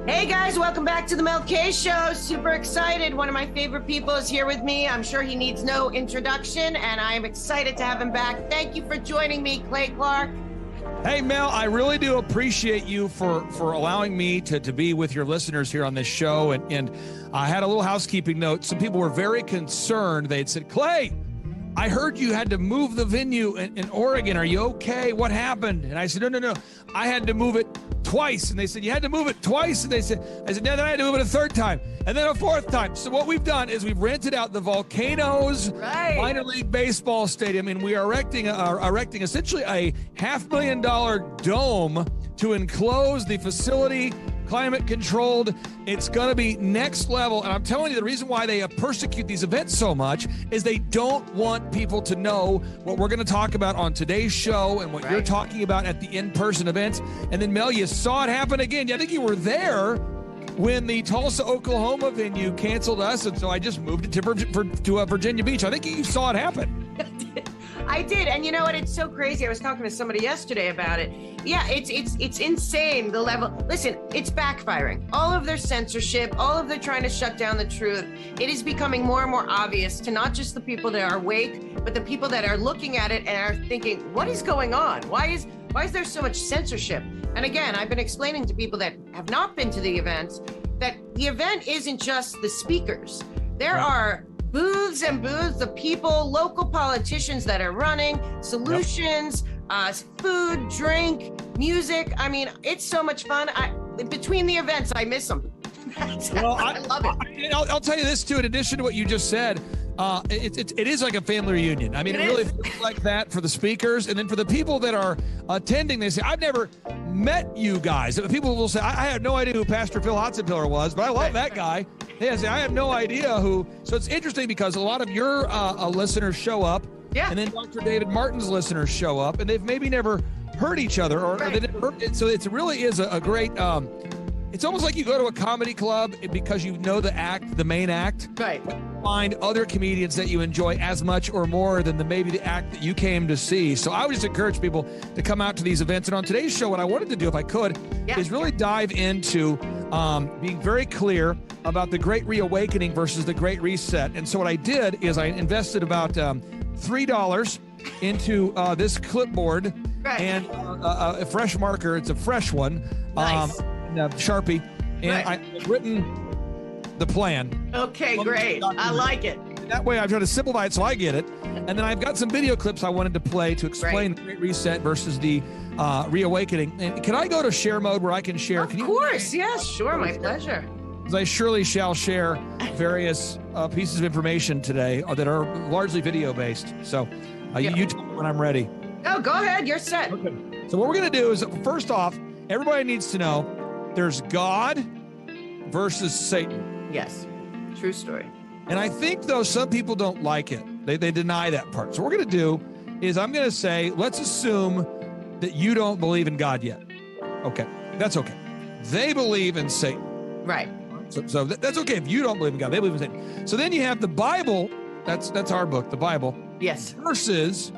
Hey guys, welcome back to the 𝐂𝐔𝐑𝐄𝐍 Show. Super excited. One of my favorite people is here with me. I'm sure he needs no introduction, and I'm excited to have him back. Thank you for joining me, Clay Clark. Hey, Mel, I really do appreciate you for allowing me to be with your listeners here on this show. And I had a little housekeeping note. Some people were very concerned. They had said, Clay, I heard you had to move the venue in Oregon. Are you okay? What happened? And I said, no. I had to move it twice. And they said, you had to move it twice. And I said, no, then I had to move it a third time. And then a fourth time. So what we've done is we've rented out the Volcanoes minor league baseball stadium, and we are erecting essentially a $500,000 dome to enclose the facility, climate controlled. It's going to be next level. And I'm telling you, the reason why they persecute these events so much is they don't want people to know what we're going to talk about on today's show and what you're talking about at the in-person events. And then, Mel, you saw it happen again. I think you were there when the Tulsa, Oklahoma venue canceled us, and so I just moved it to Virginia Beach. I think you saw it happen. I did, and you know what? It's so crazy. I was talking to somebody yesterday about it. Yeah, it's insane, the level. Listen, it's backfiring. All of their censorship, all of their trying to shut down the truth. It is becoming more and more obvious to not just the people that are awake, but the people that are looking at it and are thinking, what is going on? Why is there so much censorship? And again, I've been explaining to people that have not been to the events that the event isn't just the speakers. There are booths and booths of people, local politicians that are running, solutions, food, drink, music. I mean, it's so much fun. Between the events, I miss them. Well, I love it. I'll tell you this, too, in addition to what you just said, it is like a family reunion. I mean, it really feels like that for the speakers. And then for the people that are attending, they say, I've never met you guys. People will say, I have no idea who Pastor Phil Hotzenpiller was, but I love that guy. They say, I have no idea who. So it's interesting because a lot of your listeners show up. Yeah. And then Dr. David Martin's listeners show up, and they've maybe never heard each other. Or they never heard it. So it really is a great... it's almost like you go to a comedy club because you know the main act. Right. But you find other comedians that you enjoy as much or more than maybe the act that you came to see. So I would just encourage people to come out to these events. And on today's show, what I wanted to do, if I could, is really dive into being very clear about the Great Reawakening versus the Great Reset. And so what I did is I invested about $3 into this clipboard and a fresh marker. It's a fresh one. Nice. Sharpie, and I've written the plan. Okay, great. I like it. That way I've tried to simplify it so I get it. And then I've got some video clips I wanted to play to explain the Great Reset versus the Reawakening. And can I go to share mode where I can share? Of course, yes, sure, my pleasure. Because I surely shall share various pieces of information today that are largely video-based. So you tell me when I'm ready. Oh, go ahead. You're set. Okay. So what we're going to do is, first off, everybody needs to know there's God versus Satan. Yes, true story. And I think, though, some people don't like it. They deny that part. So what we're going to do is I'm going to say, let's assume that you don't believe in God yet. Okay, that's okay. They believe in Satan. Right. So that's okay if you don't believe in God. They believe in Satan. So then you have the Bible. That's our book, the Bible. Yes. Versus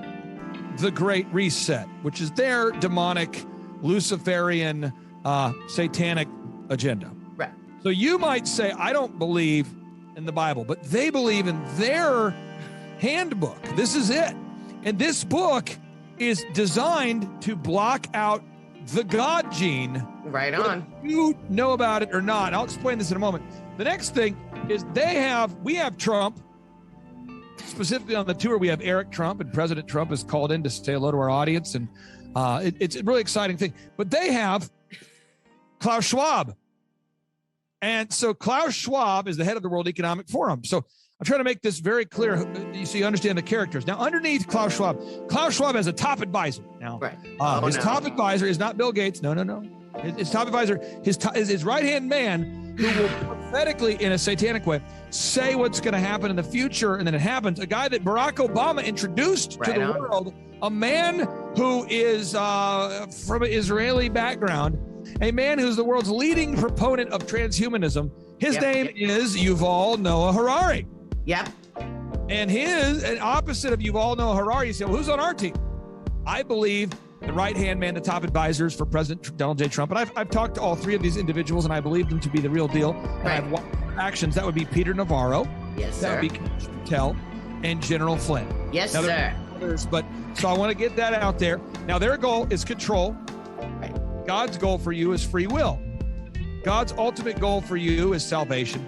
the Great Reset, which is their demonic, Luciferian, satanic agenda. Right. So you might say, I don't believe in the Bible, but they believe in their handbook. This is it. And this book is designed to block out the God gene. Right on. You know about it or not. I'll explain this in a moment. The next thing is we have Trump. Specifically on the tour, we have Eric Trump, and President Trump is called in to say hello to our audience. And it's a really exciting thing. But they have Klaus Schwab. And so Klaus Schwab is the head of the World Economic Forum. So I'm trying to make this very clear so you understand the characters. Now, underneath Klaus Schwab has a top advisor. Now, his top advisor is not Bill Gates. No. His top advisor, his right-hand man, who will prophetically, in a satanic way, say what's going to happen in the future, and then it happens. A guy that Barack Obama introduced to the world, a man who is from an Israeli background, a man who's the world's leading proponent of transhumanism. His name is Yuval Noah Harari. Yep. And opposite of Yuval Noah Harari, you say, well, who's on our team? I believe the right-hand man, the top advisors for President Donald J. Trump. And I've talked to all three of these individuals, and I believe them to be the real deal. And I've watched their actions. That would be Peter Navarro. Yes, sir. That would be Commissioner Patel and General Flynn. Yes, now, sir. Others, but so I want to get that out there. Now, their goal is control. Right. God's goal for you is free will. God's ultimate goal for you is salvation.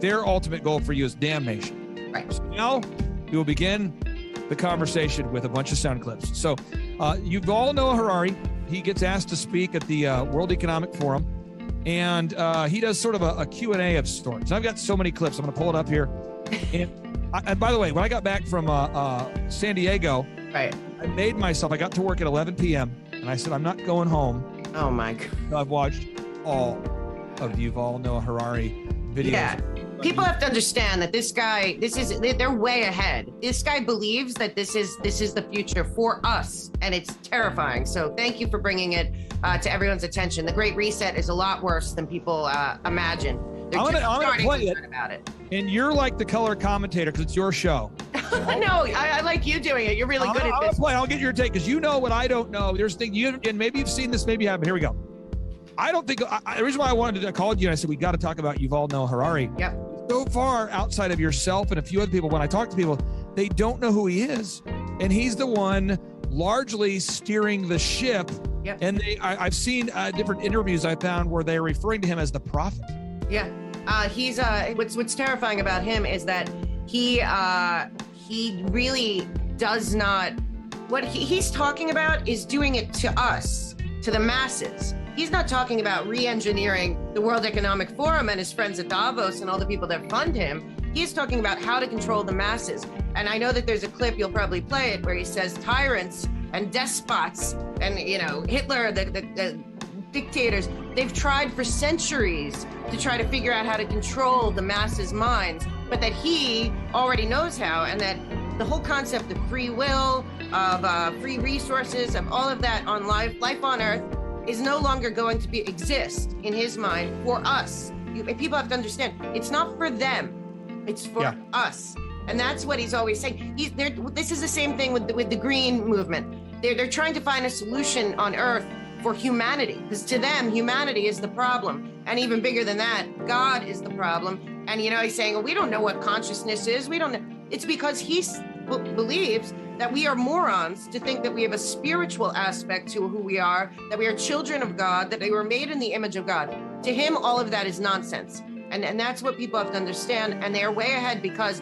Their ultimate goal for you is damnation. Right. So now we will begin the conversation with a bunch of sound clips. So you all know Harari. He gets asked to speak at the World Economic Forum, and he does sort of a Q&A of sorts. I've got so many clips. I'm going to pull it up here. And by the way, when I got back from San Diego, right, I got to work at 11 p.m. and I said, I'm not going home. Oh my God. I've watched all of Yuval Noah Harari videos. Yeah. People have to understand that this guy, they're way ahead. This guy believes that this is the future for us, and it's terrifying. So thank you for bringing it to everyone's attention. The Great Reset is a lot worse than people imagine. I'm gonna play it. About it. And you're like the color commentator because it's your show. No, I like you doing it. You're really good at this. I'll get your take because you know what I don't know. There's things and maybe you've seen this, maybe you haven't. Here we go. I don't think the reason why I called you and I said we got to talk about Yuval Noah Harari. Yep. So far outside of yourself and a few other people, when I talk to people, they don't know who he is, and he's the one largely steering the ship. Yep. And I've seen different interviews I found where they're referring to him as the prophet. Yeah. He's what's terrifying about him is that he really does not. What he's talking about is doing it to us, to the masses. He's not talking about re-engineering the World Economic Forum and his friends at Davos and all the people that fund him. He's talking about how to control the masses. And I know that there's a clip, you'll probably play it, where he says tyrants and despots and, Hitler, the dictators, they've tried for centuries to try to figure out how to control the masses' minds, but that he already knows how, and that the whole concept of free will, of free resources, of all of that on life on Earth, is no longer going to exist in his mind for us. People have to understand, it's not for them, it's for us. And that's what he's always saying. This is the same thing with the green movement. They're trying to find a solution on Earth for humanity, because to them, humanity is the problem. And even bigger than that, God is the problem. And he's saying, well, we don't know what consciousness is. We don't know. It's because he believes that we are morons to think that we have a spiritual aspect to who we are, that we are children of God, that they were made in the image of God. To him, all of that is nonsense. And that's what people have to understand. And they are way ahead, because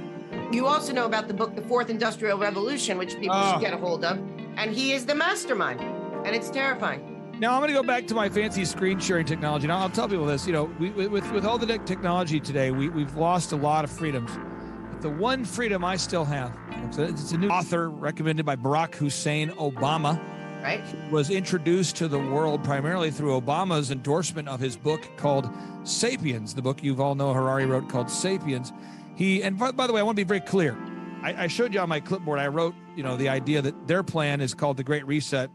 you also know about the book, The Fourth Industrial Revolution, which people should get a hold of. And he is the mastermind. And it's terrifying. Now, I'm going to go back to my fancy screen sharing technology. Now, I'll tell people this, with all the technology today, we've lost a lot of freedoms. But the one freedom I still have, it's a new author recommended by Barack Hussein Obama. Right. Was introduced to the world primarily through Obama's endorsement of his book called Sapiens, the book Yuval Noah Harari wrote called Sapiens. And by the way, I want to be very clear. I showed you on my clipboard, I wrote, the idea that their plan is called the Great Reset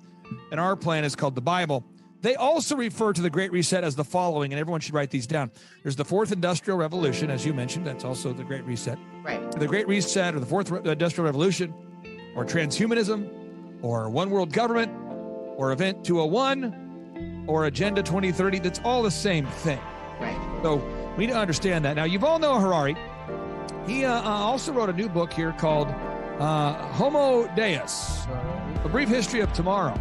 and our plan is called the Bible. They also refer to the Great Reset as the following, and everyone should write these down. There's the Fourth Industrial Revolution, as you mentioned. That's also the Great Reset. Right. The Great Reset or the Fourth Industrial Revolution or transhumanism or one world government or Event 201 or Agenda 2030. That's all the same thing. Right. So we need to understand that. Now, Yuval Noah Harari, he also wrote a new book here called Homo Deus, A Brief History of Tomorrow,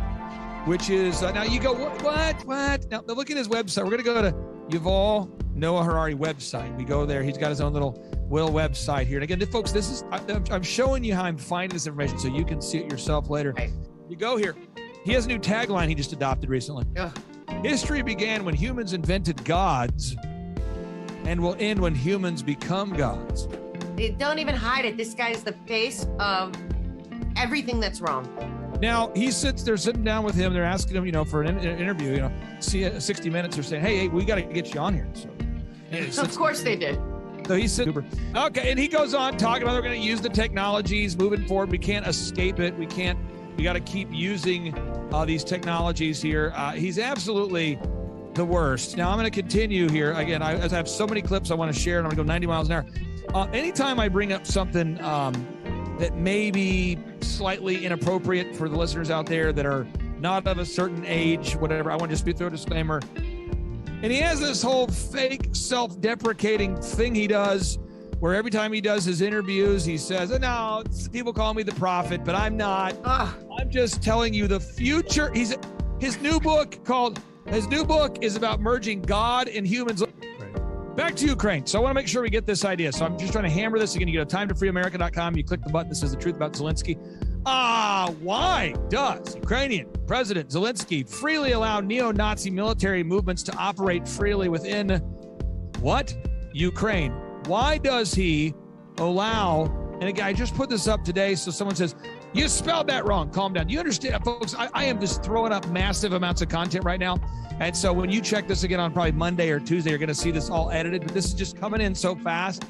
which is, now you go, what? Now, look at his website. We're going to go to Yuval Noah Harari website. We go there. He's got his own little website here. And again, folks, I'm showing you how I'm finding this information so you can see it yourself later. Right. You go here. He has a new tagline he just adopted recently. Ugh. History began when humans invented gods and will end when humans become gods. They don't even hide it. This guy's the face of everything that's wrong. Now, they're sitting down with him. They're asking him, for an interview, 60 Minutes. They're saying, hey, we got to get you on here. So, of course they did. So he said, okay, and he goes on talking about they're going to use the technologies moving forward. We can't escape it. We got to keep using these technologies here. He's absolutely the worst. Now, I'm going to continue here. Again, I have so many clips I want to share, and I'm going to go 90 miles an hour. Anytime I bring up something that may be slightly inappropriate for the listeners out there that are not of a certain age, whatever. I want to just throw a disclaimer. And he has this whole fake self-deprecating thing he does where every time he does his interviews, he says, no, people call me the prophet, but I'm not. I'm just telling you the future. His new book is about merging God and humans. Back to Ukraine. So I want to make sure we get this idea. So I'm just trying to hammer this again. You go to timetofreeamerica.com. You click the button that says the truth about Zelensky. Why does Ukrainian President Zelensky freely allow neo-Nazi military movements to operate freely within what? Ukraine. Why does he allow, and again, I just put this up today, so someone says, you spelled that wrong. Calm down. You understand, folks, I am just throwing up massive amounts of content right now. And so when you check this again on probably Monday or Tuesday, you're going to see this all edited, but this is just coming in so fast.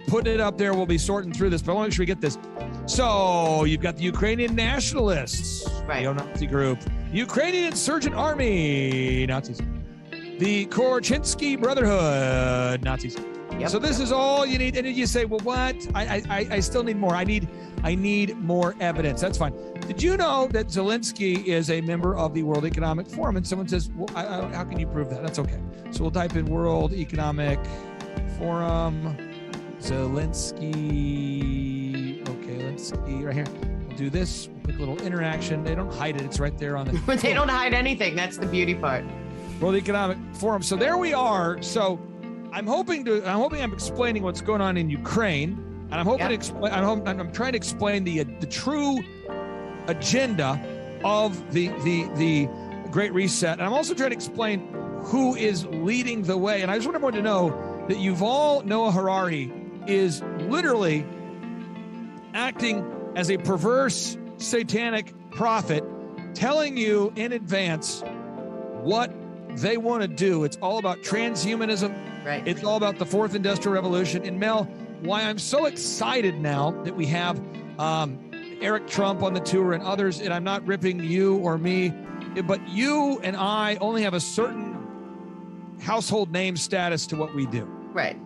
Putting it up there, we'll be sorting through this, but I want to make sure we get this. So you've got the Ukrainian nationalists, right. Neo-Nazi group, Ukrainian Insurgent Army, Nazis, the 𝐂𝐔𝐑𝐄𝐍𝐓 Brotherhood, Nazis. Yep. So this is all you need. And then you say, well, what? I still need more. I need more evidence. That's fine. Did you know that Zelensky is a member of the World Economic Forum? And someone says, well, how can you prove that? That's okay. So we'll type in World Economic Forum, Zelensky. Okay, let's see right here. We'll do this. We'll click a little interaction. They don't hide it. It's right there on the. They don't hide anything. That's the beauty part. World Economic Forum. So there we are. So I'm hoping I'm explaining what's going on in Ukraine, and I'm hoping to explain. I'm trying to explain the true agenda of the Great Reset, and I'm also trying to explain who is leading the way. And I just want everyone to know that Yuval Noah Harari is literally acting as a perverse satanic prophet, telling you in advance what they want to do. It's all about transhumanism. Right. It's all about the fourth industrial revolution. And Mel, why I'm so excited now that we have Eric Trump on the tour and others, and I'm not ripping you or me, but you and I only have a certain household name status to what we do. Right.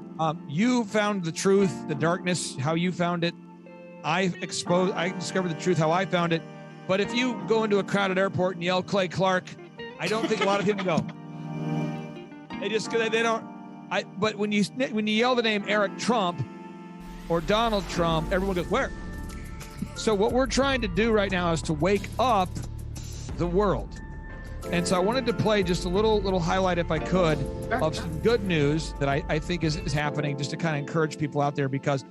You found the truth, the darkness, how you found it. I discovered the truth, how I found it. But if you go into a crowded airport and yell Clay Clark, I don't think a lot of people go. They don't. But when you yell the name Eric Trump or Donald Trump, everyone goes, where? So what we're trying to do right now is to wake up the world. And so I wanted to play just a little highlight, if I could, of some good news that I think is happening, just to kind of encourage people out there, because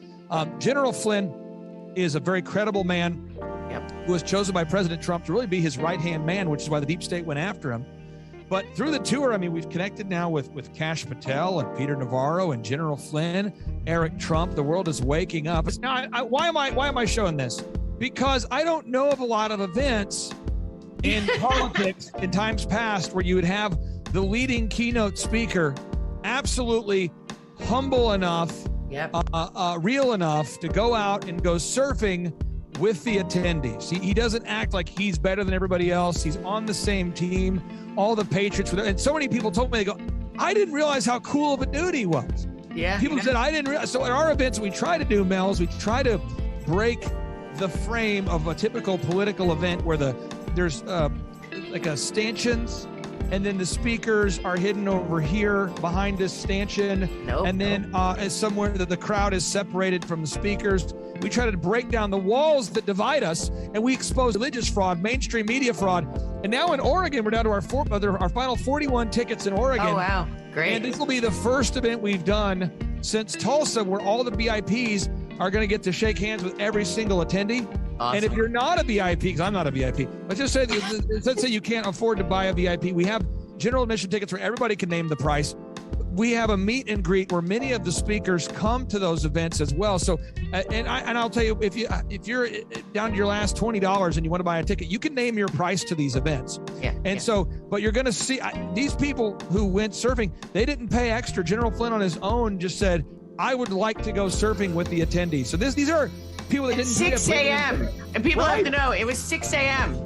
General Flynn is a very credible man who was chosen by President Trump to really be his right-hand man, which is why the deep state went after him. But through the tour, I mean, we've connected now with 𝐂𝐔 Patel and Peter Navarro and General Flynn, Eric Trump. The world is waking up. Now, why am I showing this? Because I don't know of a lot of events in politics in times past where you would have the leading keynote speaker absolutely humble enough, real enough to go out and go surfing with the attendees. He doesn't act like he's better than everybody else. He's on the same team. All the Patriots were there. And so many people told me, they go, I didn't realize how cool of a dude he was. Yeah. People said, I didn't realize. So at our events, we try to do, Mel, is we try to break the frame of a typical political event where there's like a stanchions, and then the speakers are hidden over here behind this stanchion. And then as somewhere that the crowd is separated from the speakers. We try to break down the walls that divide us, and we expose religious fraud, mainstream media fraud. And now in Oregon, we're down to our final 41 tickets in Oregon. Oh, wow. Great. And this will be the first event we've done since Tulsa, where all the VIPs are going to get to shake hands with every single attendee. Awesome. And if you're not a VIP, because I'm not a VIP, let's say you can't afford to buy a VIP, we have general admission tickets where everybody can name the price. We have a meet and greet where many of the speakers come to those events as well. So, and I'll tell you, if you're down to your last $20 and you want to buy a ticket, you can name your price to these events. So, but you're going to see these people who went surfing, they didn't pay extra. General Flynn on his own just said, I would like to go surfing with the attendees. So these are people that didn't 6 a.m. And people have to know it was 6 a.m.